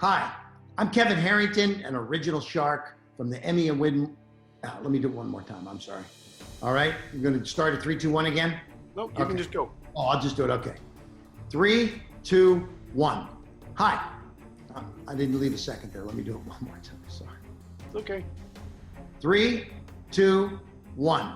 Hi, I'm Kevin Harrington, an original shark from the Emmy and Win. Let me do it one more time. I'm sorry. All right, you're going to start at 3, 2, 1 again? No, you can just go. Oh, I'll just do it. Okay. 3, 2, 1. Hi. I didn't leave a second there. Let me do it one more time. Sorry. It's okay. 3, 2, 1.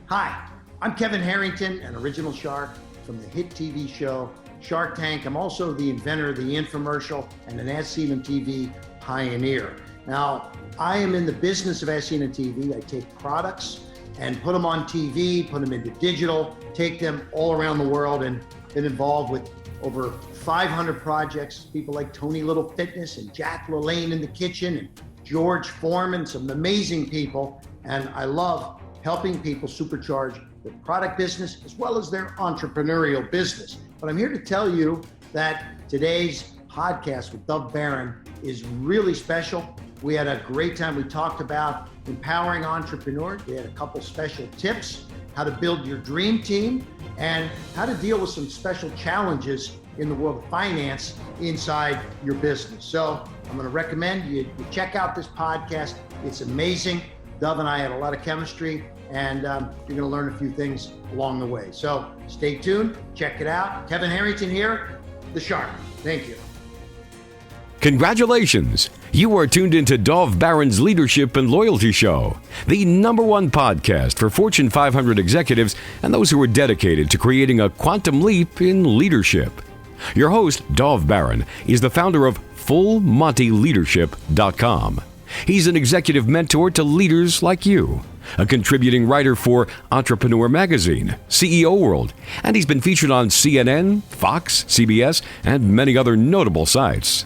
Hi, I'm Kevin Harrington, an original shark from the hit TV show Shark Tank. I'm also the inventor of the Infomercial and an As Seen on TV pioneer. Now, I am in the business of As Seen on TV. I take products and put them on TV, put them into digital, take them all around the world, and been involved with over 500 projects. People like Tony Little Fitness and Jack LaLanne in the kitchen and George Foreman, some amazing people. And I love helping people supercharge their product business as well as their entrepreneurial business. But I'm here to tell you that today's podcast with Dov Baron is really special. We had a great time. We talked about empowering entrepreneurs. We had a couple special tips, how to build your dream team, and how to deal with some special challenges in the world of finance inside your business. So I'm going to recommend you check out this podcast. It's amazing. Dov and I had a lot of chemistry, and you're going to learn a few things along the way. So stay tuned, check it out. Kevin Harrington here, the Shark. Thank you. Congratulations! You are tuned into Dov Baron's Leadership and Loyalty Show, the #1 podcast for Fortune 500 executives and those who are dedicated to creating a quantum leap in leadership. Your host, Dov Baron, is the founder of FullMontyLeadership.com. He's an executive mentor to leaders like you, a contributing writer for Entrepreneur Magazine, CEO World, and he's been featured on CNN, Fox, CBS, and many other notable sites.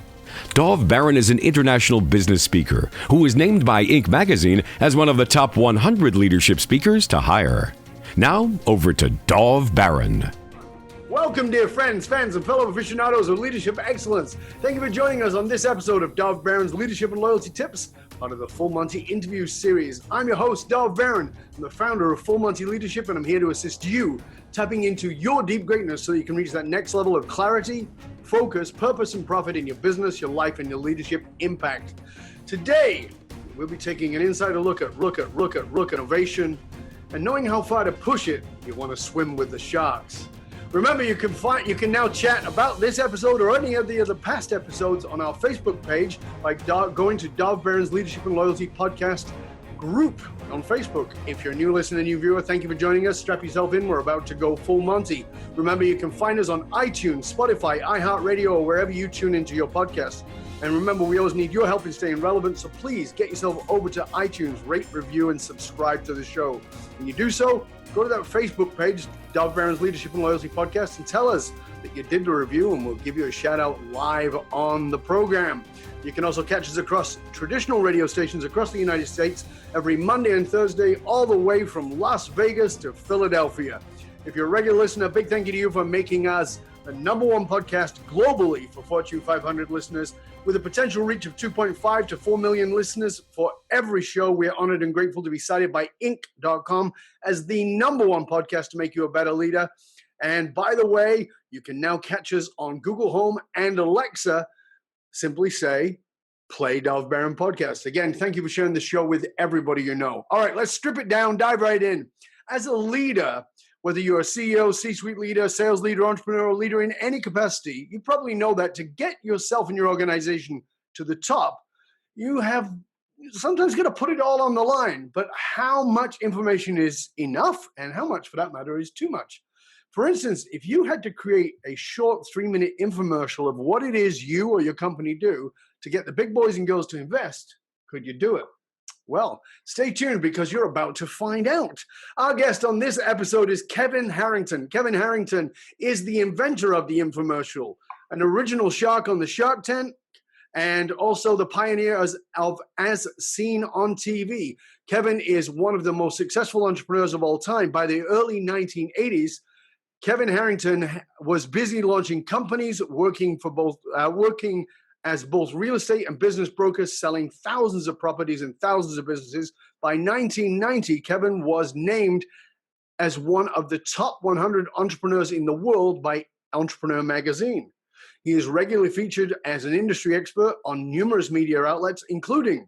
Dov Baron is an international business speaker who was named by Inc. magazine as one of the top 100 leadership speakers to hire. Now, over to Dov Baron. Welcome, dear friends, fans, and fellow aficionados of leadership excellence. Thank you for joining us on this episode of Dov Baron's Leadership and Loyalty Tips, part of the Full Monty interview series. I'm your host, Dov Baron. I'm the founder of Full Monty Leadership, and I'm here to assist you tapping into your deep greatness so you can reach that next level of clarity, focus, purpose, and profit in your business, your life, and your leadership impact. Today, we'll be taking an insider look at innovation, and knowing how far to push it, you want to swim with the sharks. Remember, you can now chat about this episode or any of the other past episodes on our Facebook page by going to Dov Baron's Leadership and Loyalty Podcast group on Facebook. If you're a new listener, new viewer, thank you for joining us. Strap yourself in. We're about to go full Monty. Remember, you can find us on iTunes, Spotify, iHeartRadio, or wherever you tune into your podcast. And remember, we always need your help in staying relevant, so please get yourself over to iTunes, rate, review, and subscribe to the show. When you do so, go to that Facebook page, Dov Baron's Leadership and Loyalty Podcast, and tell us that you did the review, and we'll give you a shout out live on the program. You can also catch us across traditional radio stations across the United States every Monday and Thursday, all the way from Las Vegas to Philadelphia. If you're a regular listener, big thank you to you for making us the #1 podcast globally for Fortune 500 listeners. With a potential reach of 2.5 to 4 million listeners for every show, we're honored and grateful to be cited by Inc.com as the #1 podcast to make you a better leader. And by the way, you can now catch us on Google Home and Alexa. Simply say, play Dov Baron Podcast. Again, thank you for sharing the show with everybody you know. All right, let's strip it down, dive right in. As a leader, whether you're a CEO, C-suite leader, sales leader, entrepreneurial leader in any capacity, you probably know that to get yourself and your organization to the top, you have sometimes got to put it all on the line. But how much information is enough, and how much, for that matter, is too much? For instance, if you had to create a short 3-minute infomercial of what it is you or your company do to get the big boys and girls to invest, could you do it? Well, stay tuned because you're about to find out. Our guest on this episode is Kevin Harrington. Kevin Harrington is the inventor of the Infomercial, an original shark on the Shark Tank, and also the pioneer of As Seen on TV. Kevin is one of the most successful entrepreneurs of all time. By the early 1980s, Kevin Harrington was busy launching companies, working as both real estate and business brokers, selling thousands of properties and thousands of businesses. By 1990, Kevin was named as one of the top 100 entrepreneurs in the world by Entrepreneur Magazine. He is regularly featured as an industry expert on numerous media outlets, including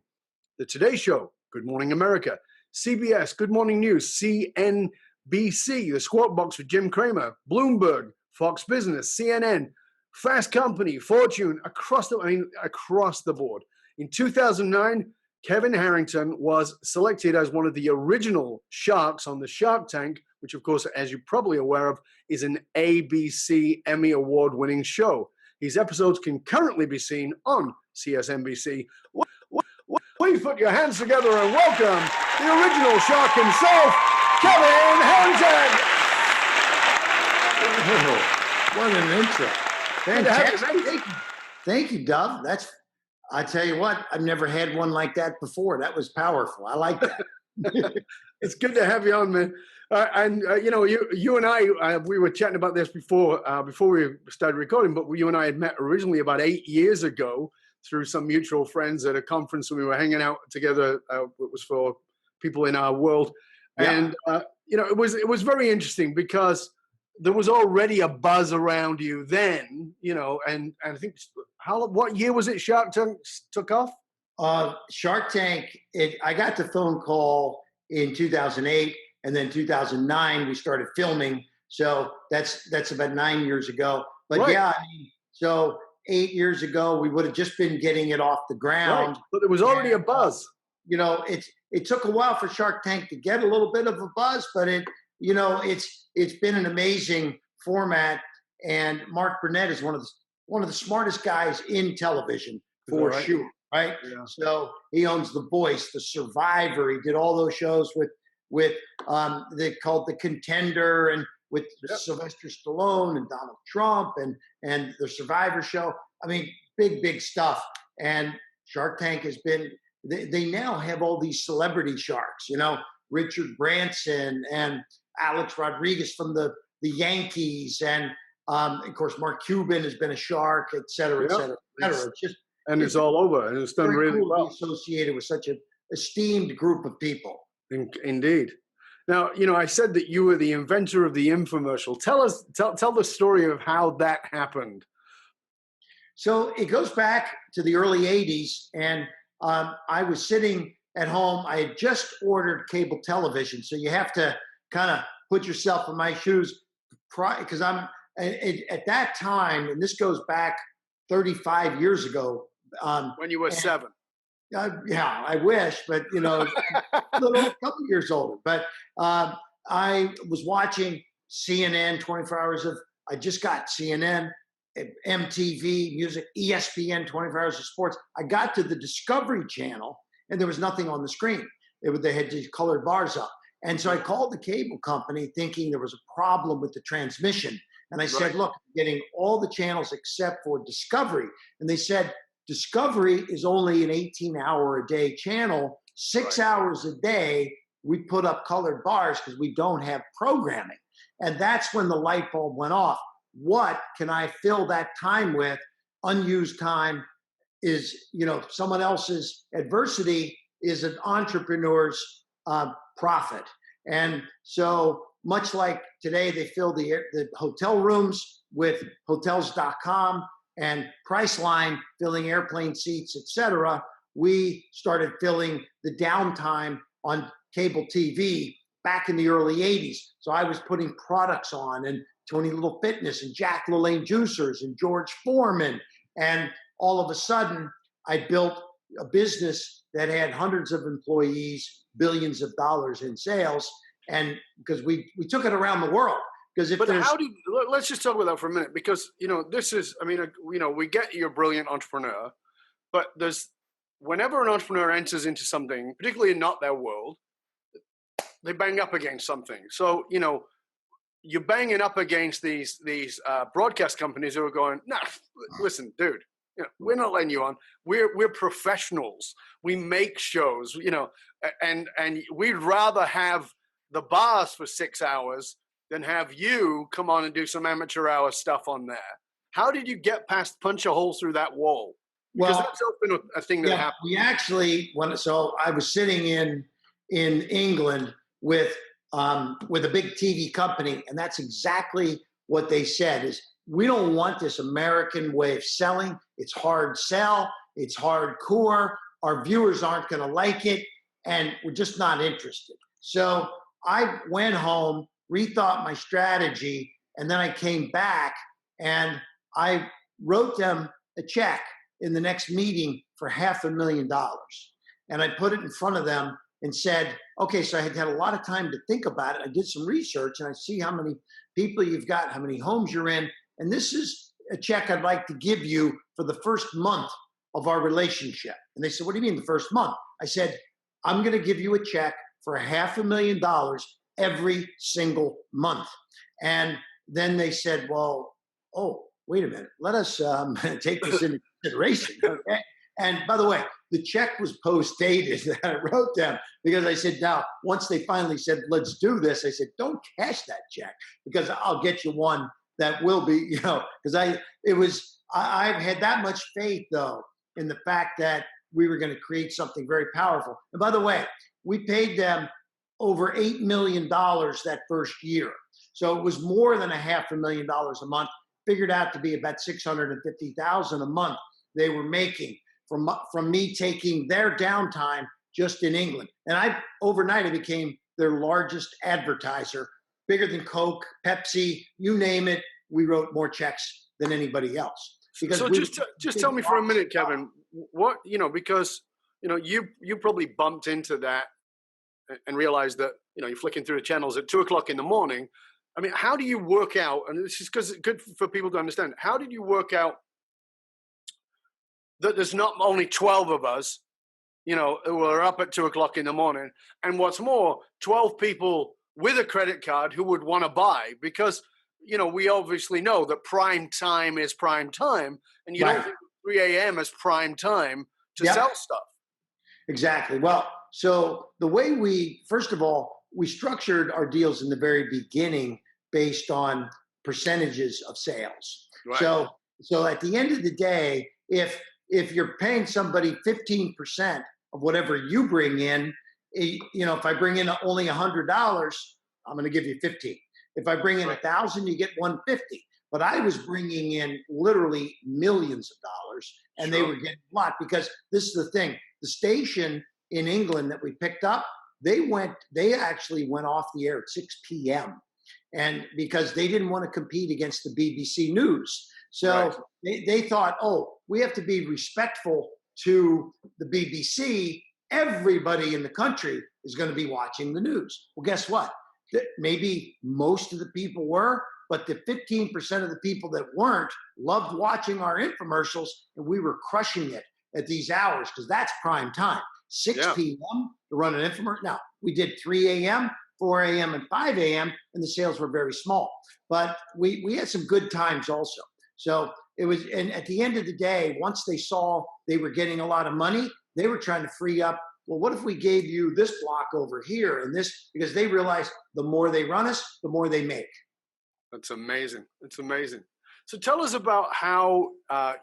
The Today Show, Good Morning America, CBS, Good Morning News, CNBC, The Squawk Box with Jim Cramer, Bloomberg, Fox Business, CNN, Fast Company, Fortune, across the board. In 2009, Kevin Harrington was selected as one of the original sharks on the Shark Tank, which, of course, as you're probably aware of, is an ABC Emmy Award-winning show. His episodes can currently be seen on CSNBC. Please put your hands together and welcome the original shark himself, Kevin Harrington. Oh, what an intro. Fantastic. Thank you, Dov. I tell you what, I've never had one like that before. That was powerful. I like that. It's good to have you on, man. You and I, we were chatting about this before we started recording, but you and I had met originally about 8 years ago through some mutual friends at a conference, and we were hanging out together. It was for people in our world. Yeah. And, it was very interesting because there was already a buzz around you then, and I think, what year was it Shark Tank took off? Shark Tank, I got the phone call in 2008, and then 2009 we started filming. So that's about 9 years ago. But right. Yeah, so 8 years ago we would have just been getting it off the ground. Right. But there was already a buzz. It took a while for Shark Tank to get a little bit of a buzz, but it's been an amazing format. And Mark Burnett is one of the smartest guys in television for sure. Right. Yeah. So he owns The Voice, The Survivor. He did all those shows with they called The Contender, and with Sylvester Stallone and Donald Trump and the Survivor show. I mean, big stuff. And Shark Tank has been, they now have all these celebrity sharks, Richard Branson and Alex Rodriguez from the Yankees. And of course, Mark Cuban has been a shark, et cetera, et cetera, et cetera. It's all over, and it's done really cool well. To be associated with such an esteemed group of people. Indeed. Now, I said that you were the inventor of the infomercial. Tell the story of how that happened. So it goes back to the early 80s, and I was sitting at home. I had just ordered cable television, so you have to kind of put yourself in my shoes, because I'm at that time, and this goes back 35 years ago. When you were 7. Yeah, I wish, but a couple years older. But I was watching CNN 24 hours of. I just got CNN, MTV, music, ESPN 24 hours of sports. I got to the Discovery Channel, and there was nothing on the screen. They had these colored bars up, and so I called the cable company, thinking there was a problem with the transmission. And I said, "Look, I'm getting all the channels except for Discovery," and they said, Discovery is only an 18-hour-a-day channel. 6 hours a day, we put up colored bars because we don't have programming. And that's when the light bulb went off. What can I fill that time with? Unused time is, someone else's adversity is an entrepreneur's profit. And so much like today, they fill the hotel rooms with Hotels.com, and Priceline filling airplane seats, et cetera. We started filling the downtime on cable TV back in the early 80s. So I was putting products on, and Tony Little Fitness, and Jack LaLanne Juicers, and George Foreman. And all of a sudden, I built a business that had hundreds of employees, billions of dollars in sales. And because we took it around the world. Let's just talk about that for a minute, because this is, we get you're a brilliant entrepreneur, but whenever an entrepreneur enters into something, particularly not their world, they bang up against something. So you're banging up against these broadcast companies who are going, "Nah, listen, dude, we're not letting you on. We're professionals. We make shows, and we'd rather have the bars for 6 hours than have you come on and do some amateur hour stuff on there." How did you get past, punch a hole through that wall? Because that's often a thing that happens. We actually, I was sitting in England with a big TV company, and that's exactly what they said is, we don't want this American way of selling. It's hard sell. It's hardcore. Our viewers aren't going to like it, and we're just not interested. So I went home, rethought my strategy, and then I came back and I wrote them a check in the next meeting for $500,000. And I put it in front of them and said, okay, so I had had a lot of time to think about it. I did some research and I see how many people you've got, how many homes you're in. And this is a check I'd like to give you for the first month of our relationship. And they said, what do you mean the first month? I said, I'm going to give you a check for $500,000 every single month. And then they said, well, oh, wait a minute, let us take this into consideration. Okay? And by the way, the check was post-dated that I wrote them because I said, now, once they finally said, let's do this, I said, don't cash that check because I'll get you one that will be, because I've had that much faith though in the fact that we were going to create something very powerful. And by the way, we paid them over $8 million that first year. So it was more than $500,000 a month, figured out to be about $650,000 a month they were making from me taking their downtime just in England. And overnight I became their largest advertiser, bigger than Coke, Pepsi, you name it. We wrote more checks than anybody else. Because so just tell me for a minute, Kevin, what, because, you probably bumped into that and realized that, you're flicking through the channels at 2:00 in the morning. I mean, how do you work out, and this is because it's good for people to understand, how did you work out that there's not only 12 of us, who are up at 2:00 in the morning, and what's more, 12 people with a credit card who would want to buy? Because, we obviously know that prime time is prime time, and you don't think 3 a.m. is prime time to sell stuff. Exactly. Well, so the way first of all, we structured our deals in the very beginning based on percentages of sales. Right. So at the end of the day, if you're paying somebody 15% of whatever you bring in, if I bring in only $100, I'm going to give you 15. If I bring in 1,000, you get 150. But I was bringing in literally millions of dollars, and they were getting a lot because this is the thing. The station in England that we picked up, they actually went off the air at 6 p.m. And because they didn't want to compete against the BBC News. So they thought, we have to be respectful to the BBC. Everybody in the country is going to be watching the news. Well, guess what? Maybe most of the people were, but the 15% of the people that weren't loved watching our infomercials, and we were crushing it at these hours because that's prime time. 6 p.m. to run an infomercial. Now, we did 3 a.m., 4 a.m., and 5 a.m., and the sales were very small. But we had some good times also. So it was, and at the end of the day, once they saw they were getting a lot of money, they were trying to free up. Well, what if we gave you this block over here and this? Because they realized the more they run us, the more they make. That's amazing. It's amazing. So tell us about how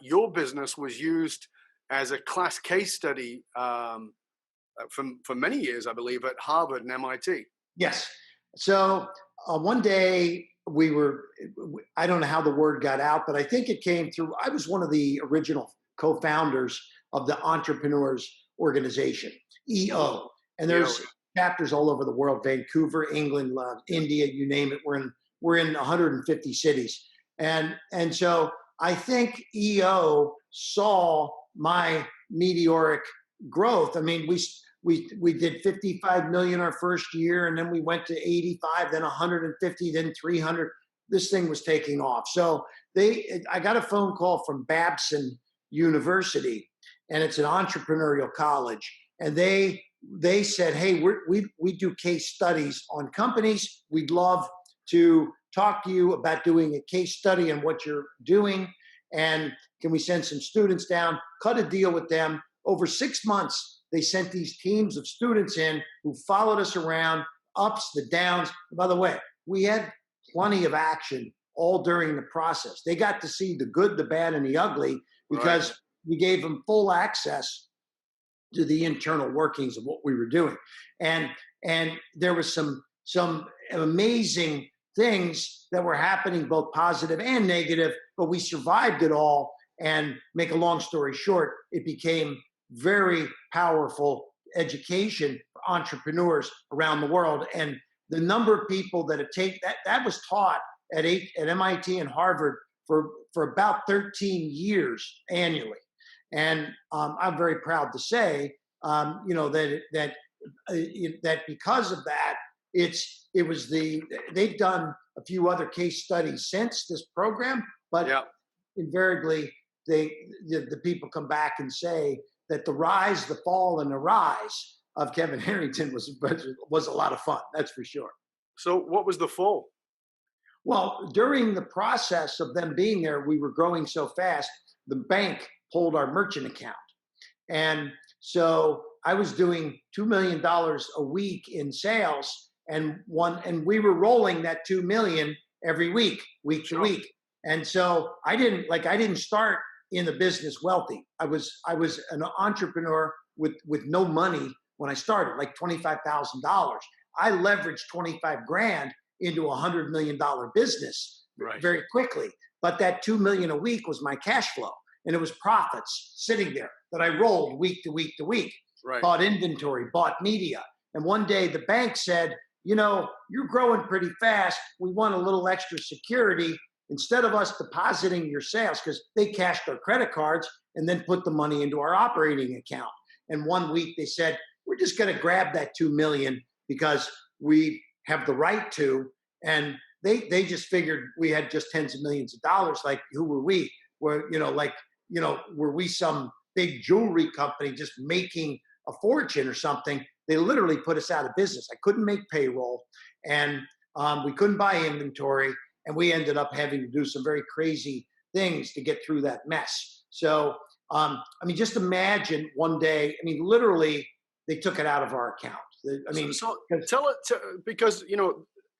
your business was used as a class case study for many years, I believe, at Harvard and MIT. Yes. So one day I don't know how the word got out, but I think it came through. I was one of the original co-founders of the Entrepreneurs Organization, EO. And there's chapters all over the world, Vancouver, England, India, you name it. We're in 150 cities. And so I think EO saw my meteoric growth. I mean, we did 55 million our first year, and then we went to 85, then 150, then 300. This thing was taking off. So I got a phone call from Babson University, and it's an entrepreneurial college. And they said, hey, we do case studies on companies. We'd love to talk to you about doing a case study on what you're doing. And can we send some students down, cut a deal with them? Over 6 months, they sent these teams of students in who followed us around, ups, the downs. By the way, we had plenty of action all during the process. They got to see the good, the bad, and the ugly because we gave them full access to the internal workings of what we were doing. And there was some amazing things that were happening, both positive and negative, but we survived it all. And make a long story short, it became very powerful education for entrepreneurs around the world. And the number of people that have taken that was taught at MIT and Harvard for about 13 years annually. And I'm very proud to say, that because of that, they've done a few other case studies since this program, but invariably the people come back and say that the rise, the fall, and the rise of Kevin Harrington was a lot of fun. That's for sure. So what was the fall? Well, during the process of them being there, we were growing so fast, the bank pulled our merchant account. And so I was doing $2 million a week in sales, and we were rolling that 2 million every week to week. And so I didn't start in the business wealthy. I was an entrepreneur with no money when I started, like $25,000. I leveraged 25 grand into $100 million business very quickly. But that 2 million a week was my cash flow, and it was profits sitting there that I rolled week to week to week. Right. Bought inventory, bought media. And one day the bank said, you're growing pretty fast. We want a little extra security. Instead of us depositing your sales, because they cashed our credit cards and then put the money into our operating account. And one week they said, we're just going to grab that 2 million because we have the right to. And they just figured we had just tens of millions of dollars. Like, who were we? Were we some big jewelry company just making a fortune or something? They literally put us out of business. I couldn't make payroll, and we couldn't buy inventory. And we ended up having to do some very crazy things to get through that mess. So, just imagine one day, literally they took it out of our account. Because,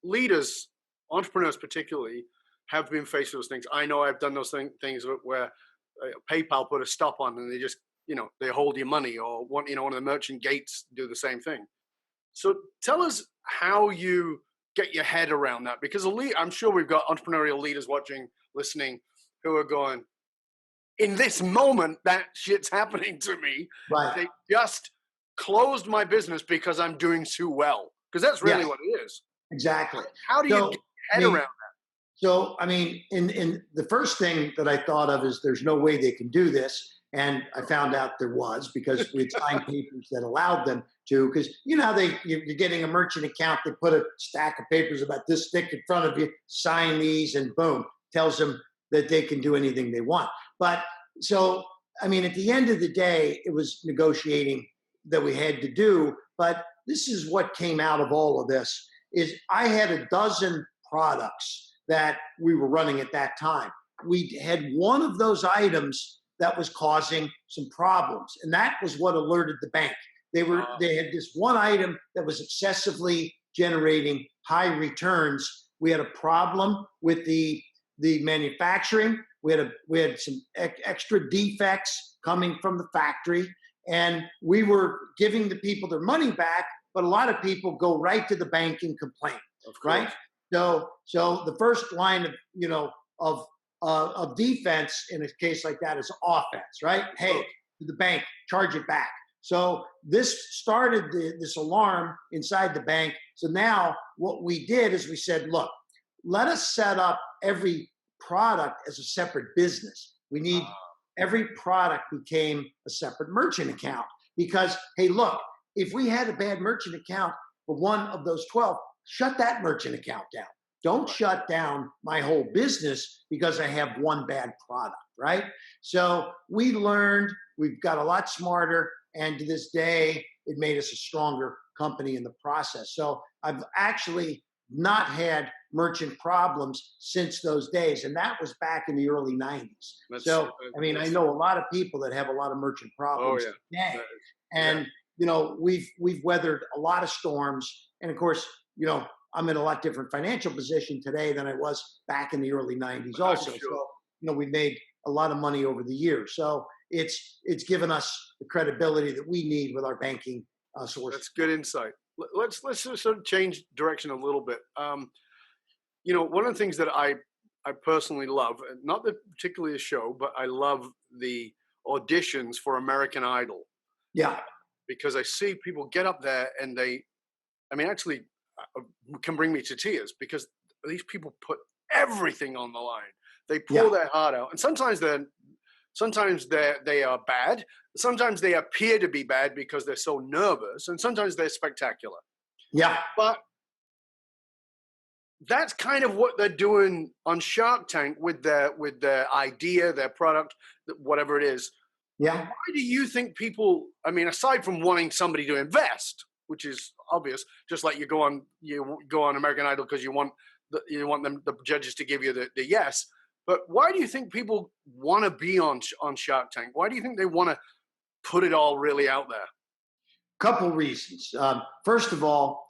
leaders, entrepreneurs particularly, have been faced with those things. I know I've done those things where PayPal put a stop on, and they just, they hold your money, or one of the merchant gates do the same thing. So tell us how you get your head around that, because I'm sure we've got entrepreneurial leaders watching, listening, who are going, in this moment, that shit's happening to me. Right. They just closed my business because I'm doing too well. Because that's really what it is. Exactly. How do you get your head around that? So, in the first thing that I thought of is there's no way they can do this. And I found out there was, because we signed papers that allowed them to. Because you're getting a merchant account, they put a stack of papers about this thick in front of you, sign these, and boom, tells them that they can do anything they want. But so, at the end of the day, it was negotiating that we had to do. But this is what came out of all of this, is I had a dozen products that we were running at that time. We had one of those items that was causing some problems, and that was what alerted the bank. They had this one item that was excessively generating high returns. We had a problem with the manufacturing. We had some extra defects coming from the factory, and we were giving the people their money back. But a lot of people go right to the bank and complain, right? So the first line of defense in a case like that is offense, right? Hey, to the bank, charge it back. So this started this alarm inside the bank. So now what we did is we said, look, let us set up every product as a separate business. We need every product became a separate merchant account, because, hey, look, if we had a bad merchant account for one of those 12, shut that merchant account down. Don't shut down my whole business because I have one bad product, right? So we learned, we've got a lot smarter, and to this day, it made us a stronger company in the process. So I've actually not had merchant problems since those days, and that was back in the early 90s. I know a lot of people that have a lot of merchant problems today. And we've weathered a lot of storms, and of course, I'm in a lot different financial position today than I was back in the early 90s also. Sure. So, we made a lot of money over the years. So it's given us the credibility that we need with our banking sources. That's good insight. Let's sort of change direction a little bit. one of the things that I personally love, not particularly the show, but I love the auditions for American Idol. Yeah. Because I see people get up there and actually can bring me to tears because these people put everything on the line. They pour their heart out. And sometimes they are bad. Sometimes they appear to be bad because they're so nervous. And sometimes they're spectacular. Yeah. But that's kind of what they're doing on Shark Tank with their idea, their product, whatever it is. Yeah. Why do you think people, aside from wanting somebody to invest, which is obvious, just like you go on American Idol because you want the judges to give you the yes, but why do you think people want to be on Shark Tank? Why do you think they want to put it all really out there? Couple reasons. First of all,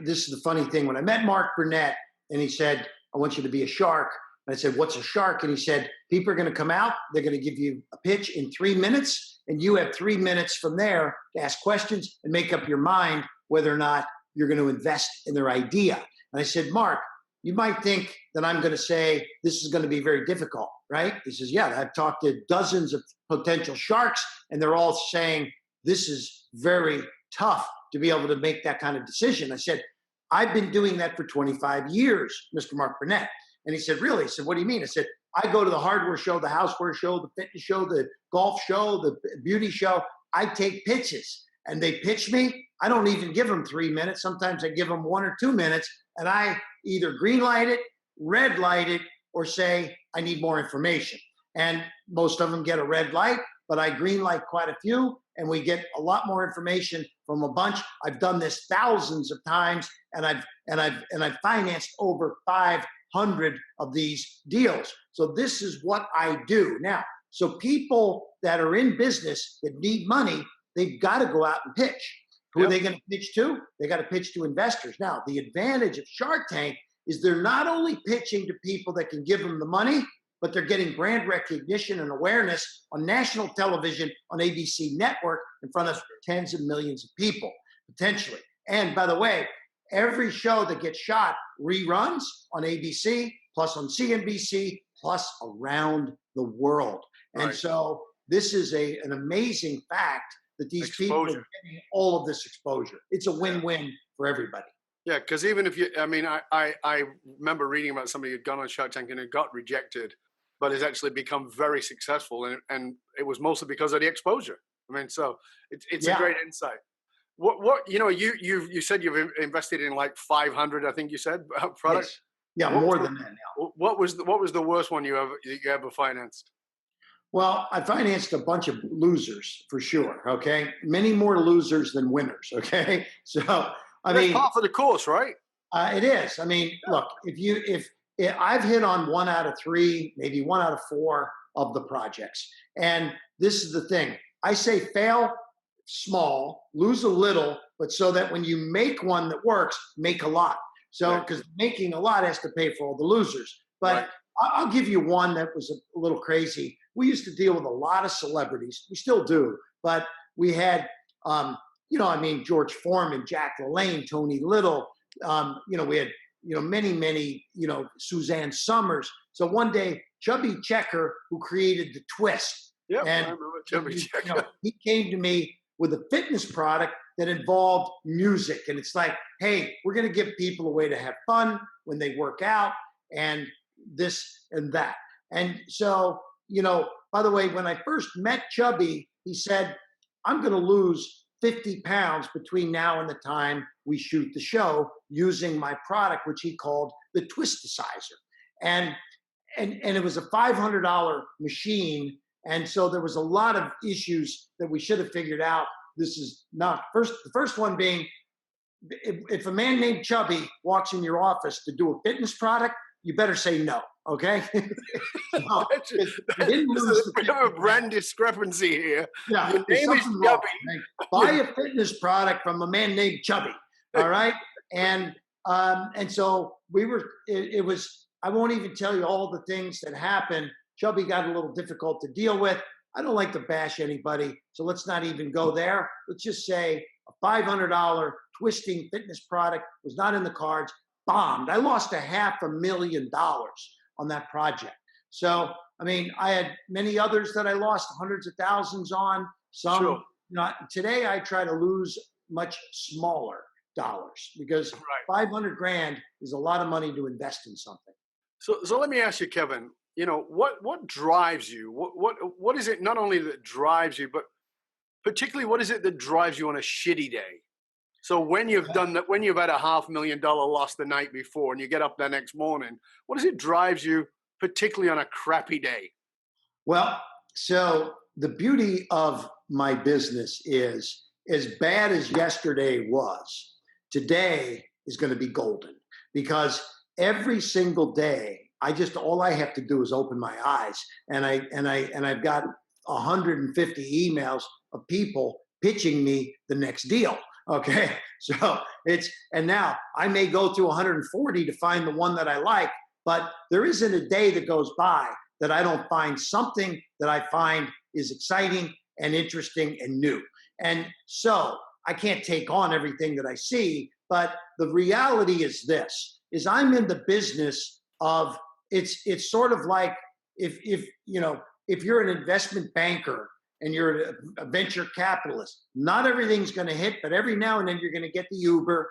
this is the funny thing. When I met Mark Burnett and he said, I want you to be a shark. And I said, what's a shark? And he said, people are going to come out. They're going to give you a pitch in 3 minutes. And you have 3 minutes from there to ask questions and make up your mind whether or not you're going to invest in their idea. And I said, Mark, you might think that I'm going to say this is going to be very difficult, right? He says, yeah, I've talked to dozens of potential sharks and they're all saying this is very tough to be able to make that kind of decision. I said, I've been doing that for 25 years, Mr. Mark Burnett. And he said, really? He said, what do you mean? I said, I go to the hardware show, the houseware show, the fitness show, the golf show, the beauty show. I take pitches and they pitch me. I don't even give them 3 minutes. Sometimes I give them 1 or 2 minutes and I either green light it, red light it, or say, I need more information. And most of them get a red light, but I green light quite a few and we get a lot more information from a bunch. I've done this thousands of times and I've financed over 500 of these deals. So this is what I do. Now, so people that are in business that need money, they've got to go out and pitch. Who are they going to pitch to? They got to pitch to investors. Now, the advantage of Shark Tank is they're not only pitching to people that can give them the money, but they're getting brand recognition and awareness on national television, on ABC network, in front of tens of millions of people, potentially. And by the way, every show that gets shot reruns on ABC, plus on CNBC, plus around the world. And so this is an amazing fact that these people are getting all of this exposure. It's a win-win for everybody. Yeah, because even if you, I remember reading about somebody who'd gone on Shark Tank and it got rejected, but has actually become very successful, and it was mostly because of the exposure. So it's a great insight. What you said you've invested in like 500, I think you said, products. Yes. Yeah, more than that now. What was the worst one you ever financed? Well, I financed a bunch of losers for sure. Okay, many more losers than winners. Okay, so That's part of the course, right? It is. Look, if I've hit on 1 out of 3, maybe 1 out of 4 of the projects, and this is the thing. I say fail small, lose a little, but so that when you make one that works, make a lot. So because making a lot has to pay for all the losers. But I'll give you one that was a little crazy. We used to deal with a lot of celebrities. We still do, but we had, George Foreman, Jack LaLanne, Tony Little. We had, many, Suzanne Summers. So one day, Chubby Checker, who created the twist, I remember Chubby Checker. He came to me with a fitness product that involved music. And it's like, hey, we're going to give people a way to have fun when they work out and this and that. And so, by the way, when I first met Chubby, he said, I'm going to lose 50 pounds between now and the time we shoot the show using my product, which he called the Twisticizer. And it was a $500 machine. And so there was a lot of issues that we should have figured out. This is not the first one being, if a man named Chubby walks in your office to do a fitness product, you better say no. Okay. There's a bit of a brand discrepancy here. Yeah, your name is Chubby. Right? Buy a fitness product from a man named Chubby. All right. And so it was, I won't even tell you all the things that happened. Chubby got a little difficult to deal with. I don't like to bash anybody, so let's not even go there. Let's just say a $500 twisting fitness product was not in the cards. bombed. I lost $500,000 on that project. So, I mean, I had many others that I lost hundreds of thousands on. Some, Sure. not today. I try to lose much smaller dollars because Right. 500 grand is a lot of money to invest in something. So let me ask you, Kevin. What drives you? What is it? Not only that drives you, but particularly what is it that drives you on a shitty day? So when you've done that, when you've had $500,000 loss the night before, and you get up the next morning, what is it drives you, particularly on a crappy day? Well, so the beauty of my business is as bad as yesterday was, today is going to be golden because every single day, all I have to do is open my eyes and I've got 150 emails of people pitching me the next deal. Okay. So and now I may go through 140 to find the one that I like, but there isn't a day that goes by that I don't find something that I find is exciting and interesting and new. And so I can't take on everything that I see, but the reality is this, is I'm in the business of, it's sort of like if you're an investment banker and you're a venture capitalist, not everything's going to hit, but every now and then you're going to get the Uber,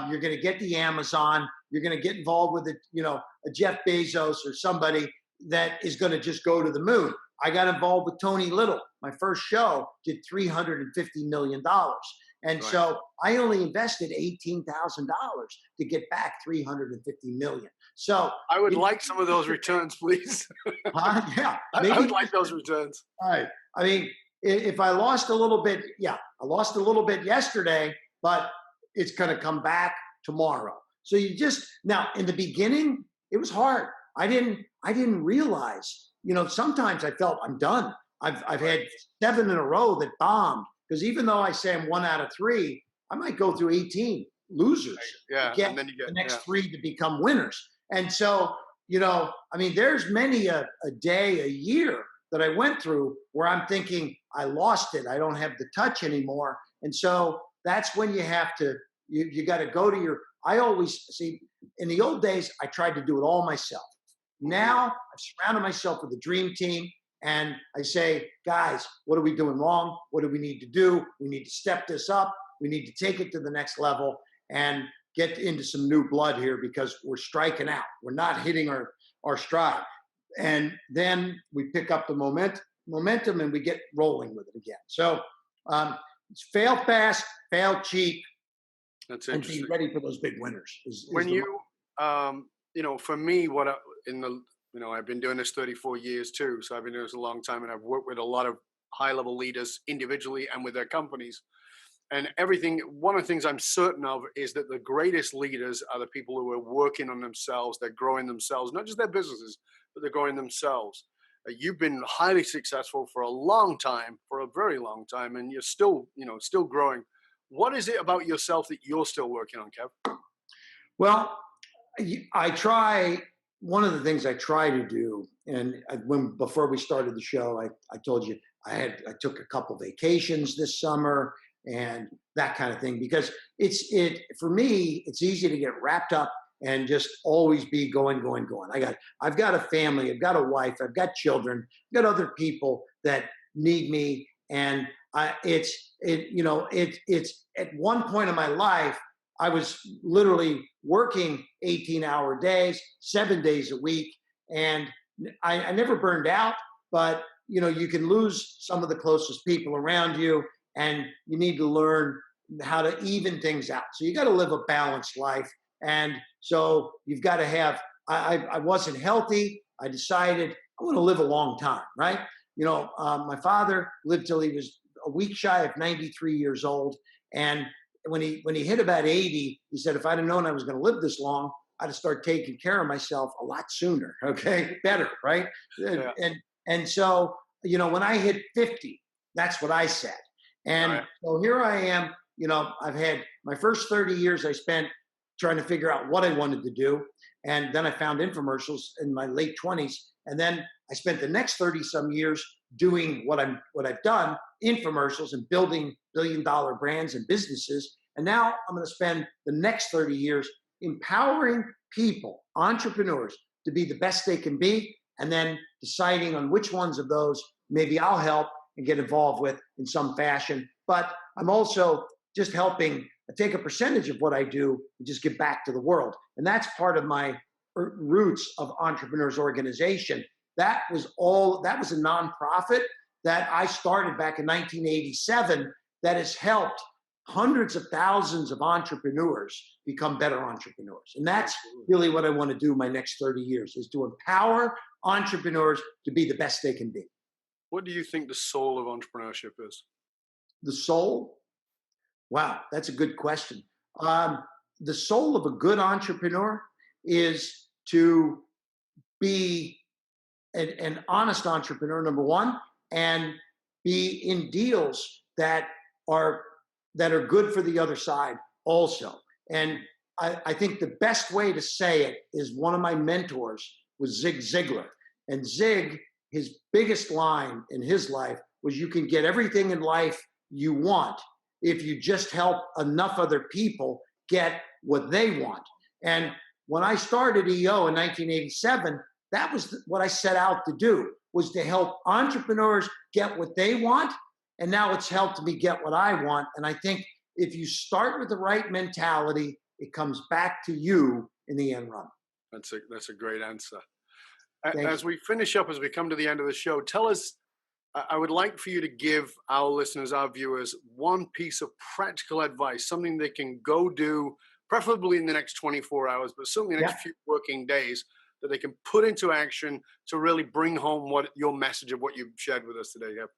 you're going to get the Amazon, you're going to get involved with a Jeff Bezos or somebody that is going to just go to the moon. I got involved with Tony Little. My first show did $350 million. And Right. so I only invested $18,000 to get back $350 million. So I would like some of those returns, please. yeah, I would like those returns. Right. I mean, if I lost a little bit, I lost a little bit yesterday, but it's going to come back tomorrow. So now in the beginning, it was hard. I didn't realize, sometimes I felt I'm done. I've had 7 in a row that bombed because even though I say I'm 1 out of 3, I might go through 18 losers. Yeah. To get And then you get the next 3 to become winners. And so, I mean, there's many a day, a year that I went through where I'm thinking I lost it. I don't have the touch anymore. And so that's when you have to, you got to go to I always see in the old days, I tried to do it all myself. Now I've surrounded myself with a dream team and I say, guys, what are we doing wrong? What do we need to do? We need to step this up. We need to take it to the next level and get into some new blood here because we're striking out. We're not hitting our stride. And then we pick up the momentum and we get rolling with it again. So it's fail fast, fail cheap, That's and interesting. be ready for those big winners. When for me, I've been doing this 34 years too. So I've been doing this a long time and I've worked with a lot of high level leaders individually and with their companies. And one of the things I'm certain of is that the greatest leaders are the people who are working on themselves. They're growing themselves, not just their businesses, but they're growing themselves. You've been highly successful for a very long time, and you're still growing. What is it about yourself that you're still working on, Kev? Well, one of the things I try to do, and before we started the show, I told you I took a couple vacations this summer and that kind of thing, because for me, it's easy to get wrapped up and just always be going. I've got a family, I've got a wife, I've got children, I've got other people that need me. And it's at one point in my life, I was literally working 18-hour days, 7 days a week. And I never burned out, but you can lose some of the closest people around you, and you need to learn how to even things out. So you got to live a balanced life. And so you've got to have, I wasn't healthy. I decided I want to live a long time, right? My father lived till he was a week shy of 93 years old. And when he hit about 80, he said, if I'd have known I was going to live this long, I'd have started taking care of myself a lot sooner. Okay. Better. Right. Yeah. And so, when I hit 50, that's what I said. And so here I am, I've had my first 30 years I spent trying to figure out what I wanted to do. And then I found infomercials in my late 20s. And then I spent the next 30 some years doing what I've done, infomercials and building $1 billion brands and businesses. And now I'm going to spend the next 30 years empowering people, entrepreneurs, to be the best they can be, and then deciding on which ones of those maybe I'll help and get involved with in some fashion. But I'm also just helping take a percentage of what I do and just give back to the world. And that's part of my roots of Entrepreneurs Organization. That was a nonprofit that I started back in 1987 that has helped hundreds of thousands of entrepreneurs become better entrepreneurs. And that's really what I want to do my next 30 years, is to empower entrepreneurs to be the best they can be. What do you think the soul of entrepreneurship is? The soul? Wow, that's a good question. The soul of a good entrepreneur is to be an honest entrepreneur, number one, and be in deals that are good for the other side also. And I think the best way to say it is, one of my mentors was Zig Ziglar. And Zig, his biggest line in his life was, you can get everything in life you want if you just help enough other people get what they want. And when I started EO in 1987, that was what I set out to do, was to help entrepreneurs get what they want. And now it's helped me get what I want. And I think if you start with the right mentality, it comes back to you in the end run. That's a great answer. Thank As you. we finish up, as we come to the end of the show, tell us, I would like for you to give our listeners, our viewers, one piece of practical advice, something they can go do, preferably in the next 24 hours, but certainly the next few working days, that they can put into action to really bring home what your message of what you've shared with us today. Yep.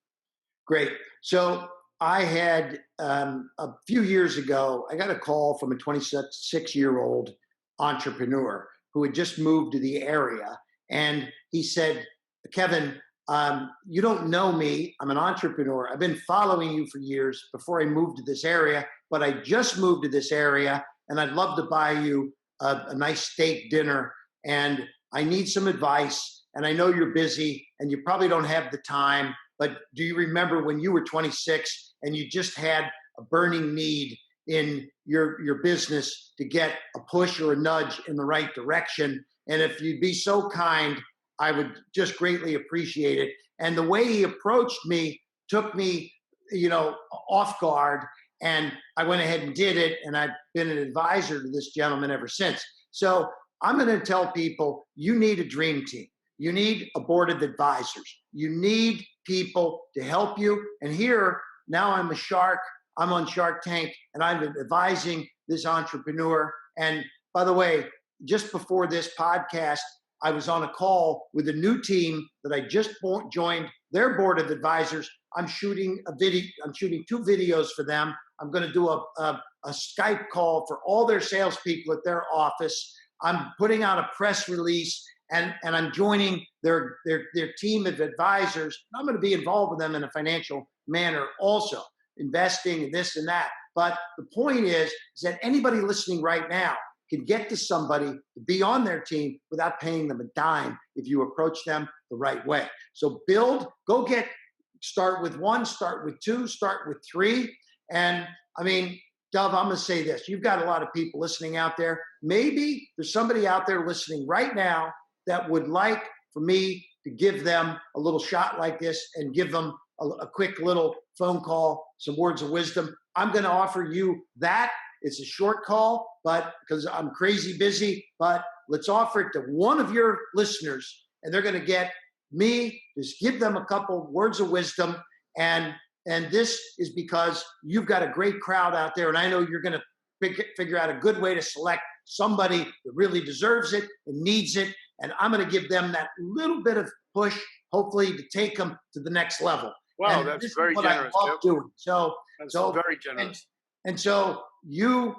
Great. So I had, a few years ago, I got a call from a 26-year-old entrepreneur who had just moved to the area. And he said, Kevin, you don't know me. I'm an entrepreneur. I've been following you for years before I moved to this area, but I just moved to this area, and I'd love to buy you a nice steak dinner. And I need some advice. And I know you're busy and you probably don't have the time, but do you remember when you were 26 and you just had a burning need in your business to get a push or a nudge in the right direction? And if you'd be so kind, I would just greatly appreciate it. And the way he approached me took me, off guard. And I went ahead and did it. And I've been an advisor to this gentleman ever since. So I'm going to tell people, you need a dream team. You need a board of advisors. You need people to help you. And here, now I'm a shark. I'm on Shark Tank, and I'm advising this entrepreneur. And by the way, just before this podcast, I was on a call with a new team that I just joined their board of advisors. I'm shooting a video. I'm shooting 2 videos for them. I'm going to do a Skype call for all their salespeople at their office. I'm putting out a press release, and I'm joining their team of advisors. I'm going to be involved with them in a financial manner also, investing in this and that. But the point is that anybody listening right now can get to somebody to be on their team without paying them a dime if you approach them the right way. So start with 1, start with 2, start with 3. And I mean, Dov, I'm going to say this. You've got a lot of people listening out there. Maybe there's somebody out there listening right now that would like for me to give them a little shot like this and give them a quick little phone call, some words of wisdom. I'm going to offer you that. It's a short call, but because I'm crazy busy, but let's offer it to one of your listeners, and they're going to get me. Just give them a couple words of wisdom. And this is because you've got a great crowd out there, and I know you're going to figure out a good way to select somebody that really deserves it and needs it. And I'm going to give them that little bit of push, hopefully, to take them to the next level. Wow, and that's very generous. I love doing. That's very generous. And so you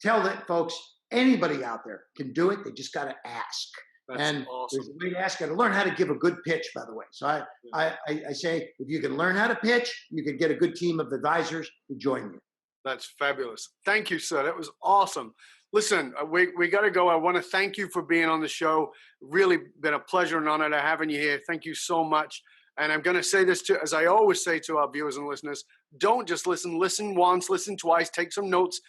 tell that folks, anybody out there can do it. They just got to ask. That's and awesome. There's a way to ask. Got to learn how to give a good pitch, by the way. So I say, if you can learn how to pitch, you can get a good team of advisors to join you. That's fabulous. Thank you, sir. That was awesome. Listen, we got to go. I want to thank you for being on the show. Really been a pleasure and honor to having you here. Thank you so much. And I'm going to say this as I always say to our viewers and listeners, don't just listen. Listen once, listen twice, take some notes,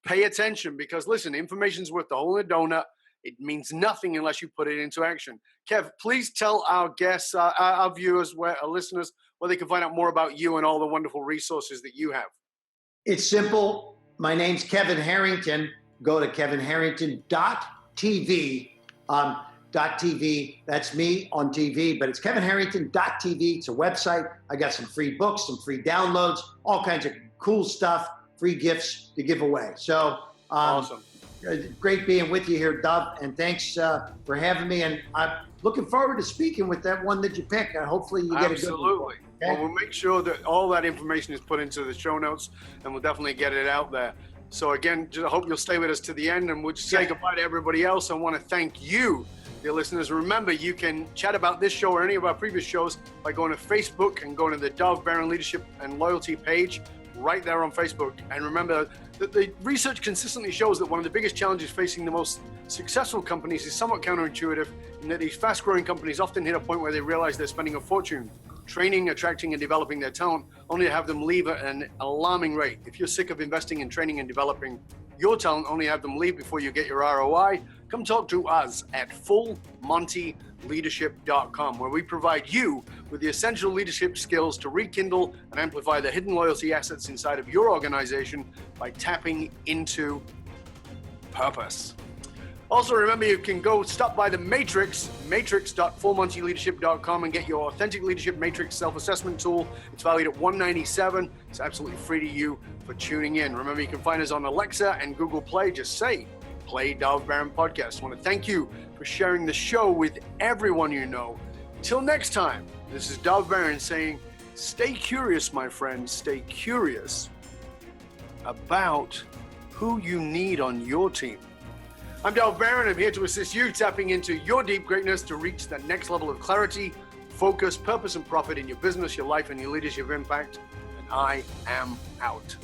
pay attention, because listen, information's worth the whole of the donut. It means nothing unless you put it into action. Kev, please tell our guests, our viewers, our listeners, where they can find out more about you and all the wonderful resources that you have. It's simple. My name's Kevin Harrington. Go to kevinharrington.tv. .tv. That's me on TV, but it's kevinharrington.tv. It's a website. I got some free books, some free downloads, all kinds of cool stuff, free gifts to give away. So awesome. Great being with you here, Dov, and thanks for having me. And I'm looking forward to speaking with that one that you pick. Hopefully you get a good one. Absolutely. Okay? Well, we'll make sure that all that information is put into the show notes, and we'll definitely get it out there. So again, just, I hope you'll stay with us to the end, and we'll just say goodbye to everybody else. I want to thank you, dear listeners. Remember, you can chat about this show or any of our previous shows by going to Facebook and going to the Dov Baron Leadership and Loyalty page right there on Facebook. And remember that the research consistently shows that one of the biggest challenges facing the most successful companies is somewhat counterintuitive, in that these fast-growing companies often hit a point where they realize they're spending a fortune training, attracting, and developing their talent, only to have them leave at an alarming rate. If you're sick of investing in training and developing your talent, only have them leave before you get your ROI, come talk to us at fullmontyleadership.com, where we provide you with the essential leadership skills to rekindle and amplify the hidden loyalty assets inside of your organization by tapping into purpose. Also, remember, you can go stop by the Matrix, matrix.fullmontyleadership.com, and get your authentic leadership matrix self-assessment tool. It's valued at $197. It's absolutely free to you for tuning in. Remember, you can find us on Alexa and Google Play. Just say, play Dov Baron Podcast. I want to thank you for sharing the show with everyone you know. Till next time, this is Dov Baron saying, stay curious, my friends. Stay curious about who you need on your team. I'm Dov Baron. I'm here to assist you tapping into your deep greatness to reach that next level of clarity, focus, purpose, and profit in your business, your life, and your leadership impact. And I am out.